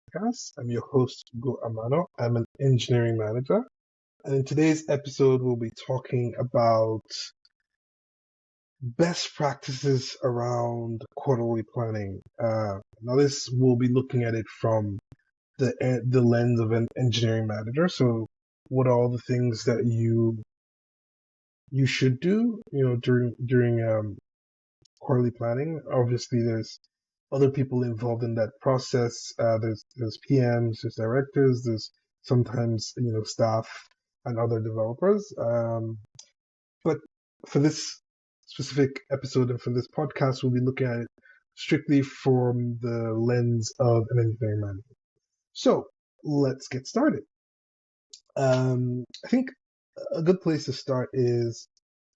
podcast. I'm your host, Go Amano. I'm an engineering manager. And in today's episode, we'll be talking about best practices around quarterly planning. Now, this we'll be looking at it from the lens of an engineering manager. So, what are all the things that you should do, during quarterly planning? Obviously, there's other people involved in that process. There's PMs, there's directors, there's sometimes staff and other developers. But for this specific episode and for this podcast, we'll be looking at it strictly from the lens of an engineering manager. So let's get started. I think a good place to start is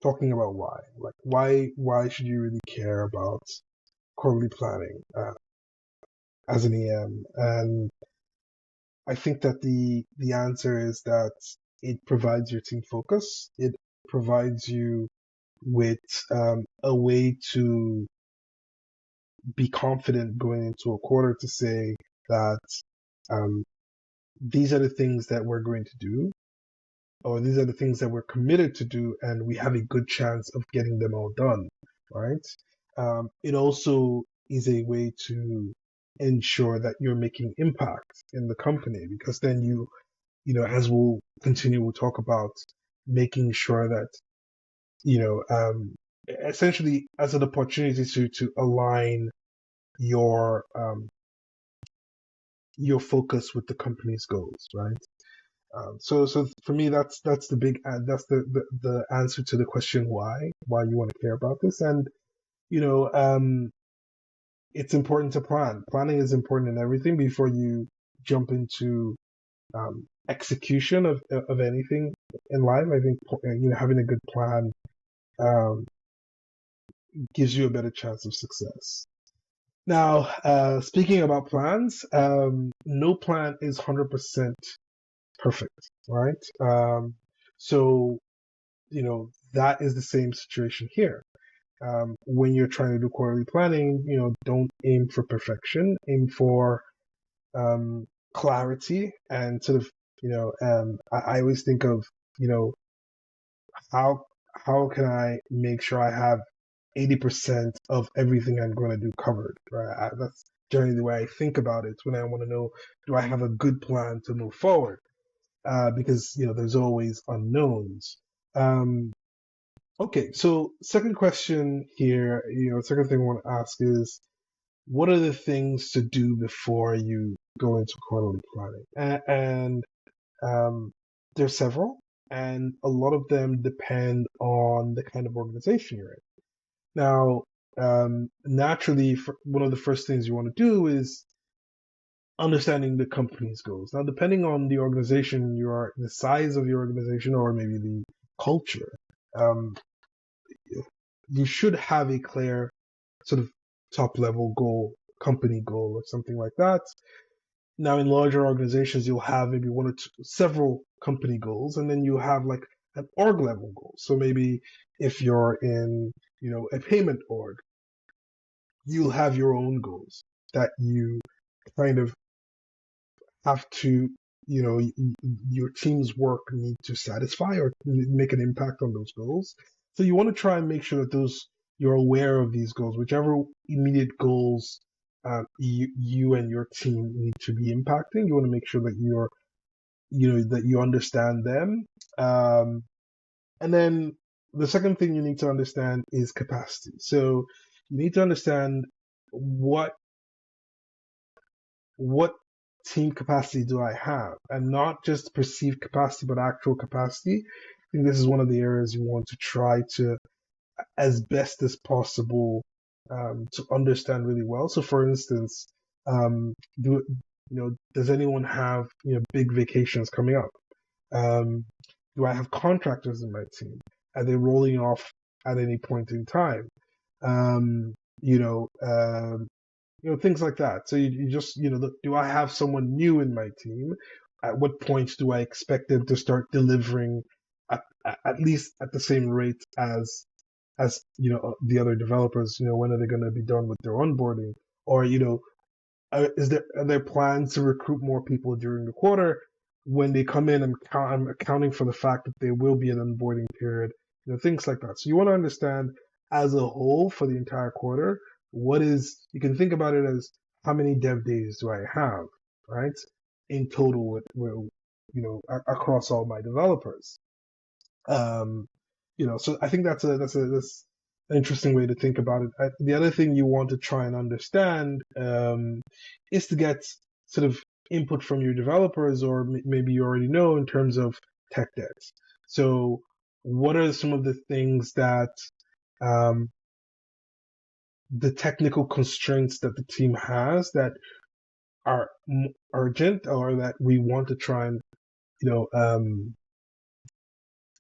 talking about why. Like why should you really care about quarterly planning as an EM? And I think that the answer is that it provides your team focus. It provides you with a way to be confident going into a quarter to say that um, these are the things that we're going to do, or these are the things that we're committed to do, and we have a good chance of getting them all done, right? It also is a way to ensure that you're making impact in the company, because then as we'll continue, we'll talk about making sure that, essentially as an opportunity to align your your focus with the company's goals, right? So for me, that's the big that's the answer to the question why you want to care about this. And you know it's important to plan. Planning is important in everything before you jump into execution of anything in life. I think having a good plan um, gives you a better chance of success. Now, speaking about plans, no plan is 100% perfect, right? So, that is the same situation here. When you're trying to do quarterly planning, don't aim for perfection, aim for clarity and sort of, I always think of, you know, how how can I make sure I have 80% of everything I'm going to do covered, right? That's generally the way I think about it when I want to know, do I have a good plan to move forward? Because, there's always unknowns. Um, okay, so second question here, second thing I want to ask is, what are the things to do before you go into quarterly planning? And there's several, and a lot of them depend on the kind of organization you're in. Now, naturally, one of the first things you want to do is understanding the company's goals. Now, depending on the organization you are, the size of your organization, or maybe the culture, um, you should have a clear sort of top level goal, company goal, or something like that. Now, in larger organizations, you'll have maybe one or two, several company goals, and then you have like an org level goal. So maybe if you're in, a payment org, you'll have your own goals that you kind of have to, your team's work need to satisfy or make an impact on those goals. So you want to try and make sure that you're aware of these goals, whichever immediate goals you and your team need to be impacting. You want to make sure that that you understand them. And then the second thing you need to understand is capacity. So you need to understand what team capacity do I have, and not just perceived capacity, but actual capacity. I think this is one of the areas you want to try to, as best as possible, to understand really well. So, for instance, does anyone have big vacations coming up? Um, do I have contractors in my team? Are they rolling off at any point in time? Um, you know, um, things like that. So you just, look, do I have someone new in my team? At what point do I expect them to start delivering at least at the same rate as the other developers? When are they going to be done with their onboarding? Or are there plans to recruit more people during the quarter? When they come in, I'm accounting for the fact that there will be an onboarding period, things like that. So you want to understand as a whole for the entire quarter, you can think about it as how many dev days do I have, right? In total across all my developers. Um, so I think that's an interesting way to think about it. The other thing you want to try and understand is to get sort of input from your developers, or maybe you already know in terms of tech debt. So, what are some of the things that the technical constraints that the team has that are urgent, or that we want to try and you know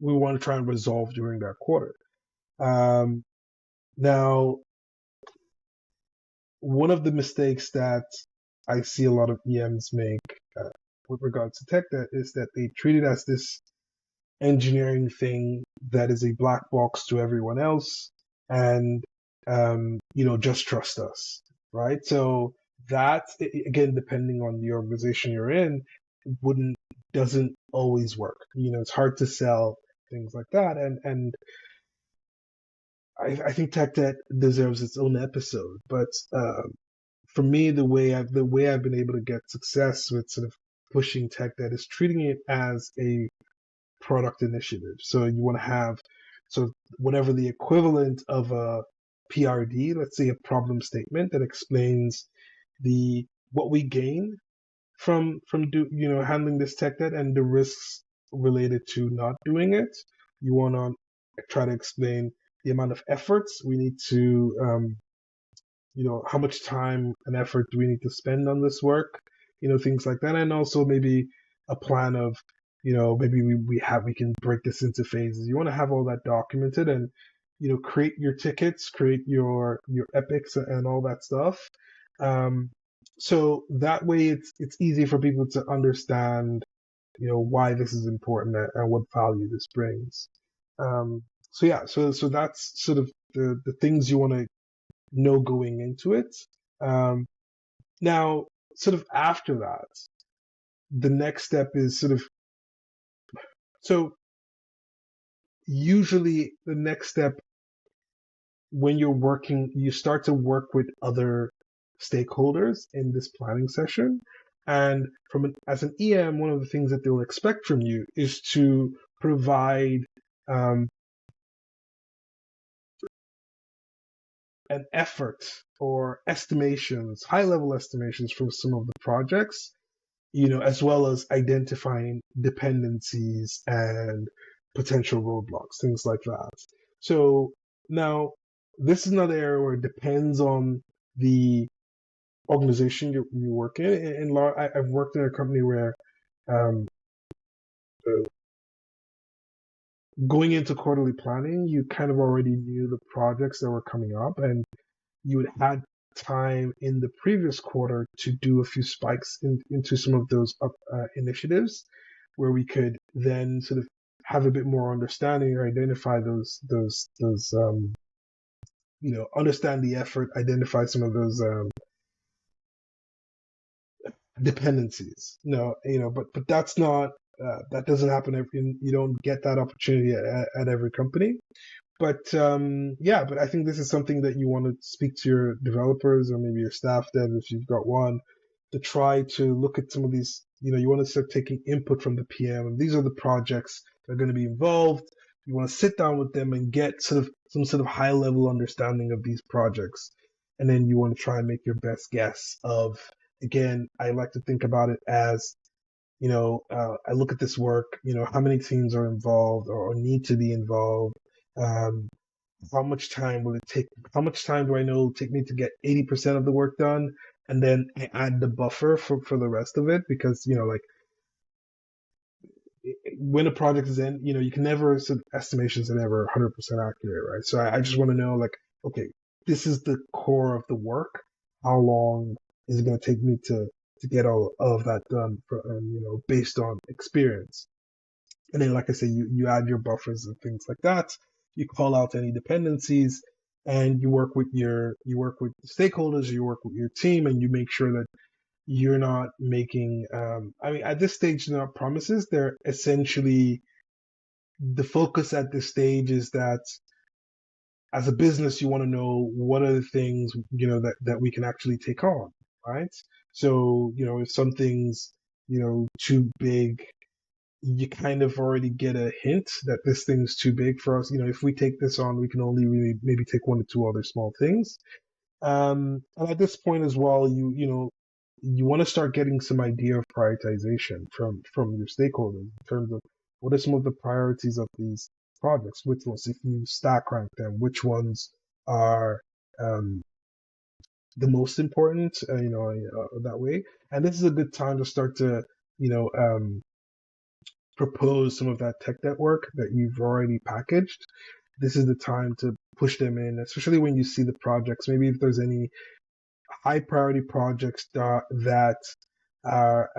we want to try and resolve during that quarter. Now, one of the mistakes that I see a lot of EMs make with regards to tech debt is that they treat it as this engineering thing that is a black box to everyone else, and just trust us, right? So that, again, depending on the organization you're in, wouldn't doesn't always work. It's hard to sell things like that, and I think tech debt deserves its own episode. But for me, the way I've been able to get success with sort of pushing tech debt is treating it as a product initiative. So you want to have sort of whatever the equivalent of a PRD, let's say a problem statement that explains the what we gain from handling this tech debt and the risks related to not doing it. You want to try to explain the amount of efforts we need to how much time and effort do we need to spend on this work, things like that, and also maybe a plan of, maybe we can break this into phases. You want to have all that documented, and create your tickets, create your epics and all that stuff. So that way it's easy for people to understand, why this is important and what value this brings. So yeah, so that's sort of the things you want to know going into it. Um, Now, sort of after that, the next step is so usually the next step when you're working, you start to work with other stakeholders in this planning session. And as an EM, one of the things that they'll expect from you is to provide um, an effort or estimations, high level estimations from some of the projects, as well as identifying dependencies and potential roadblocks, things like that. So now, this is another area where it depends on the organization you work in. I've worked in a company where um, uh, going into quarterly planning, you kind of already knew the projects that were coming up, and you would had time in the previous quarter to do a few spikes into some of those initiatives, where we could then sort of have a bit more understanding or identify understand the effort, identify some of those dependencies. But that's not that doesn't happen you don't get that opportunity at every company. But yeah, but I think this is something that you want to speak to your developers or maybe your staff dev if you've got one, to try to look at some of these. You want to start taking input from the PM, and these are the projects that are going to be involved. You want to sit down with them and get some sort of high level understanding of these projects, and then you want to try and make your best guess of. Again, I like to think about it as I look at this work, how many teams are involved or need to be involved. Um, how much time will it take? How much time do I know it'll take me to get 80% of the work done? And then I add the buffer for the rest of it, because, like when a project is in, you can never, estimations are never 100% accurate, right? So I just want to know, like, okay, this is the core of the work. How long is it going to take me to get all of that done based on experience? And then, like I say, you add your buffers and things like that. You call out any dependencies, and you work with stakeholders, you work with your team, and you make sure that you're not making. I mean, at this stage, they're not promises. They're essentially the focus at this stage is that as a business, you want to know what are the things that we can actually take on, right? So if something's too big, you kind of already get a hint that this thing's too big for us. If we take this on, we can only really maybe take one or two other small things. And at this point as well, you want to start getting some idea of prioritization from your stakeholders in terms of what are some of the priorities of these projects. Which ones, if you stack rank them, which ones are um, the most important? That way. And this is a good time to start to you know propose some of that tech network that you've already packaged. This is the time to push them in, especially when you see the projects. Maybe if there's any high priority projects that are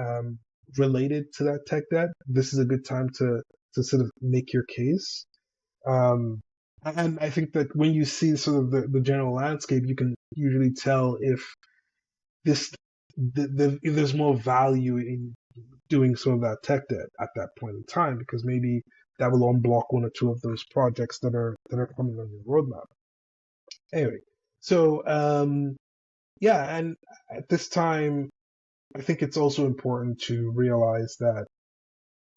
related to that tech debt, this is a good time to sort of make your case. Um, and I think that when you see sort of the general landscape, you can usually tell if this if there's more value in doing some of that tech debt at that point in time, because maybe that will unblock one or two of those projects that are coming on your roadmap. Anyway, so yeah, and at this time, I think it's also important to realize that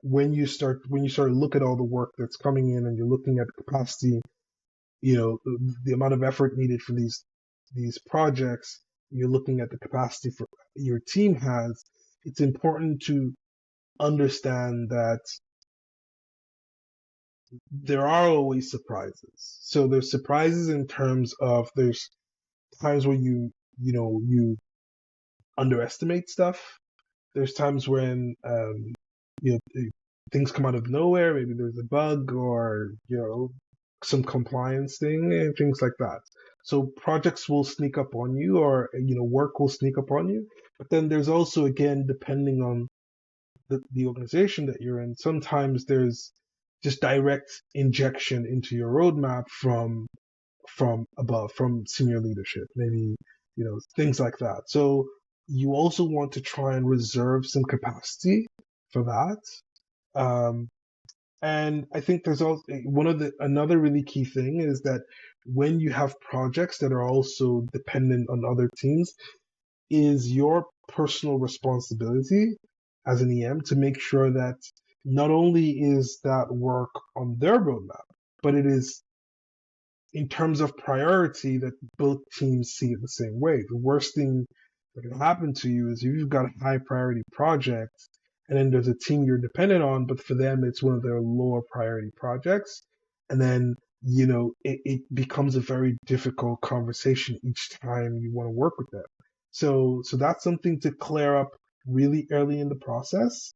when you start to look at all the work that's coming in and you're looking at capacity, the amount of effort needed for these projects, you're looking at the capacity for your team has. It's important to understand that there are always surprises. So there's surprises in terms of there's times where you underestimate stuff. There's times when things come out of nowhere. Maybe there's a bug or some compliance thing and things like that. So projects will sneak up on you, or work will sneak up on you. But then there's also, again, depending on the organization that you're in, sometimes there's just direct injection into your roadmap from above, from senior leadership, maybe things like that. So you also want to try and reserve some capacity for that. Um, and I think there's also another really key thing is that when you have projects that are also dependent on other teams, is your personal responsibility as an EM to make sure that not only is that work on their roadmap, but it is in terms of priority that both teams see it the same way. The worst thing that can happen to you is if you've got a high priority project and then there's a team you're dependent on, but for them it's one of their lower priority projects. And then, it becomes a very difficult conversation each time you want to work with them. So that's something to clear up really early in the process.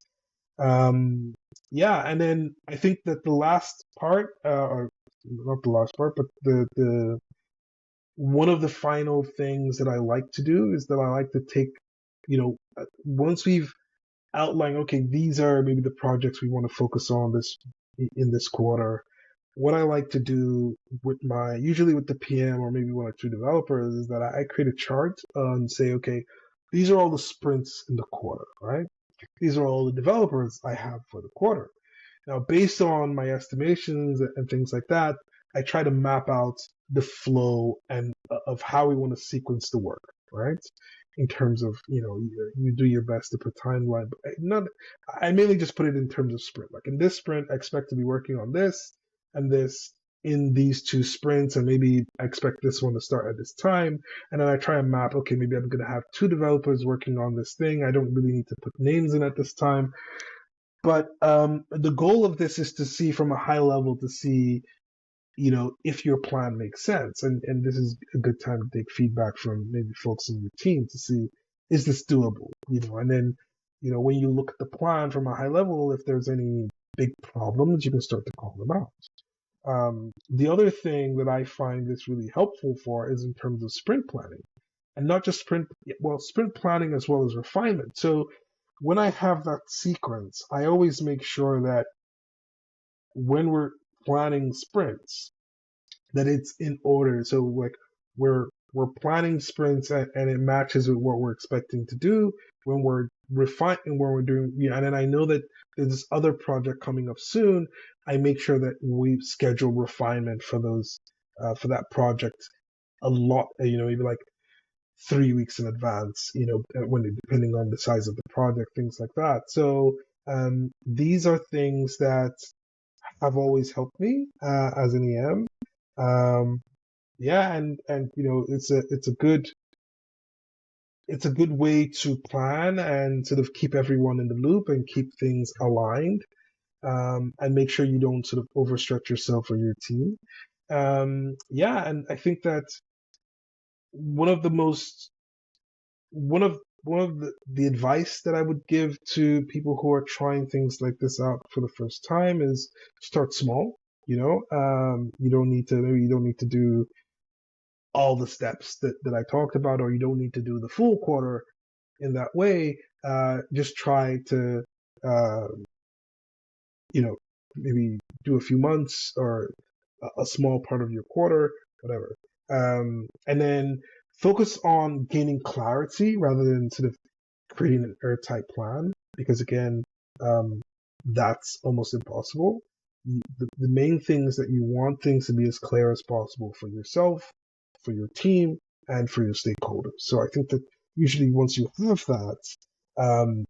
Yeah, and then I think that the last part, or not the last part, but the one of the final things that I like to do is that I like to take, once we've outlined, okay, these are maybe the projects we want to focus on in this quarter. What I like to do usually with the PM or maybe one or two developers is that I create a chart and say, okay, these are all the sprints in the quarter, right? These are all the developers I have for the quarter. Now, based on my estimations and things like that, I try to map out the flow and of how we want to sequence the work, right? In terms of, you do your best to put timeline, but I mainly just put it in terms of sprint. Like in this sprint, I expect to be working on this and this in these two sprints, and maybe I expect this one to start at this time. And then I try and map, okay, maybe I'm going to have two developers working on this thing. I don't really need to put names in at this time. But the goal of this is to see from a high level to see, if your plan makes sense. And this is a good time to take feedback from maybe folks in your team to see, is this doable? And then, when you look at the plan from a high level, if there's any big problems, you can start to call them out. The other thing that I find this really helpful for is in terms of sprint planning, and not just sprint planning as well as refinement. So when I have that sequence, I always make sure that when we're planning sprints, that it's in order. So like we're planning sprints and it matches with what we're expecting to do when we're refining when we're doing. Yeah, and then I know that there's this other project coming up soon. I make sure that we schedule refinement for those for that project a lot. Maybe like 3 weeks in advance. When depending on the size of the project, things like that. So these are things that have always helped me as an EM. Yeah, and it's a good way to plan and sort of keep everyone in the loop and keep things aligned, and make sure you don't sort of overstretch yourself or your team. Yeah, and I think that one of the most one of the advice that I would give to people who are trying things like this out for the first time is start small. You don't need to do all the steps that I talked about, or you don't need to do the full quarter in that way. Just try to, uh, maybe do a few months or a small part of your quarter, whatever. And then focus on gaining clarity rather than sort of creating an airtight plan, because again, um, that's almost impossible. The main thing is that you want things to be as clear as possible for yourself, for your team, and for your stakeholders. So I think that usually once you have that, um,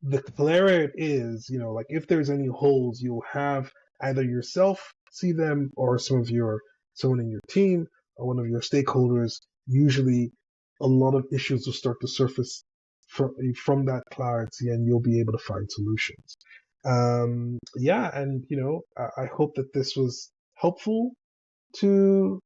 the clearer it is, like if there's any holes, you'll have either yourself see them or someone in your team or one of your stakeholders. Usually a lot of issues will start to surface from that clarity, and you'll be able to find solutions. Yeah, and I hope that this was helpful to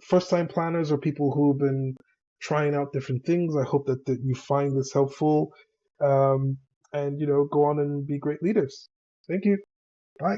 first time planners or people who've been trying out different things. I hope that you find this helpful, um, and go on and be great leaders. Thank you. Bye.